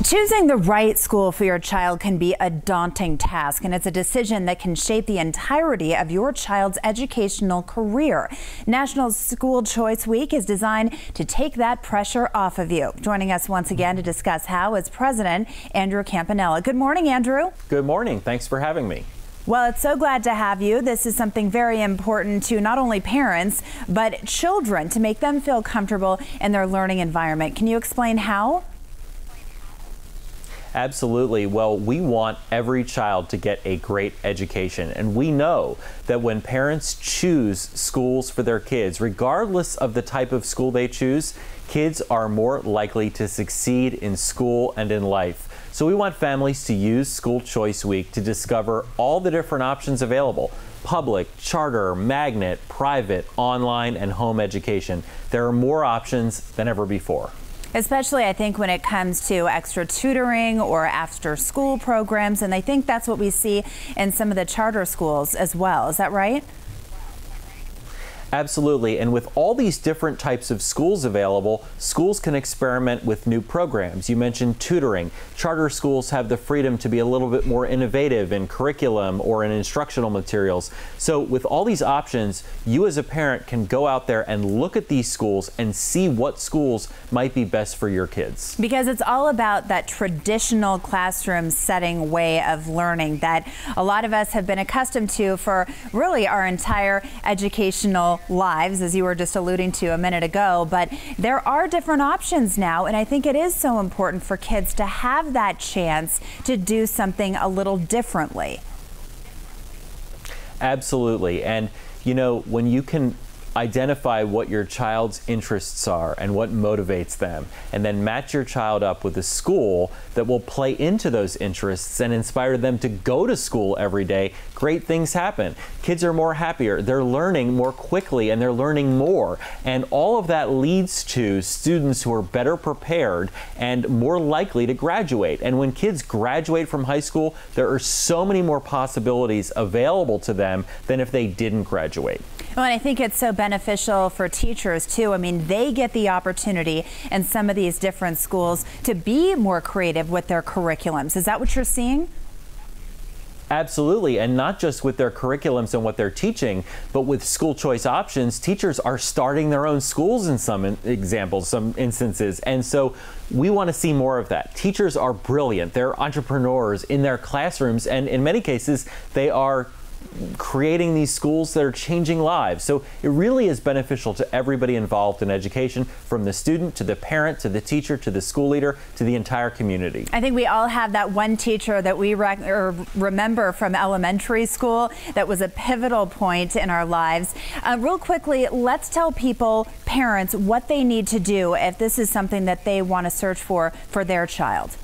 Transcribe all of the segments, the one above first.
Choosing the right school for your child can be a daunting task, and it's a decision that can shape the entirety of your child's educational career. National School Choice Week is designed to take that pressure off of you. Joining us once again to discuss how is President Andrew Campanella. Good morning, Andrew. Good morning. Thanks for having me. Well, it's so glad to have you. This is something very important to not only parents, but children, to make them feel comfortable in their learning environment. Can you explain how? Absolutely. Well, we want every child to get a great education, and we know that when parents choose schools for their kids, regardless of the type of school they choose, kids are more likely to succeed in school and in life. So we want families to use School Choice Week to discover all the different options available: public, charter, magnet, private, online, and home education. There are more options than ever before. Especially, I think, when it comes to extra tutoring or after school programs, and I think that's what we see in some of the charter schools as well. Is that right? Absolutely. And with all these different types of schools available, schools can experiment with new programs. You mentioned tutoring. Charter schools have the freedom to be a little bit more innovative in curriculum or in instructional materials. So with all these options, you as a parent can go out there and look at these schools and see what schools might be best for your kids. Because it's all about that traditional classroom setting way of learning that a lot of us have been accustomed to for really our entire educational lives, as you were just alluding to a minute ago. But there are different options now, and I think it is so important for kids to have that chance to do something a little differently. Absolutely. And you know, when you can identify what your child's interests are and what motivates them, and then match your child up with a school that will play into those interests and inspire them to go to school every day, great things happen. Kids are more happier, they're learning more quickly, and they're learning more. And all of that leads to students who are better prepared and more likely to graduate. And when kids graduate from high school, there are so many more possibilities available to them than if they didn't graduate. Well, and I think it's so beneficial for teachers too. I mean, they get the opportunity in some of these different schools to be more creative with their curriculums. Is that what you're seeing? Absolutely, and not just with their curriculums and what they're teaching, but with school choice options, teachers are starting their own schools in some examples, some instances. And so we want to see more of that. Teachers are brilliant. They're entrepreneurs in their classrooms, and in many cases, they are creating these schools that are changing lives. So it really is beneficial to everybody involved in education, from the student to the parent to the teacher to the school leader to the entire community. I think we all have that one teacher that we remember from elementary school that was a pivotal point in our lives. Real quickly, let's tell people, parents, what they need to do if this is something that they want to search for their child.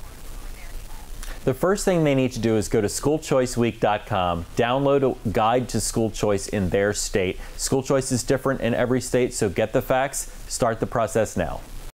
The first thing they need to do is go to schoolchoiceweek.com, download a guide to school choice in their state. School choice is different in every state, so get the facts, start the process now.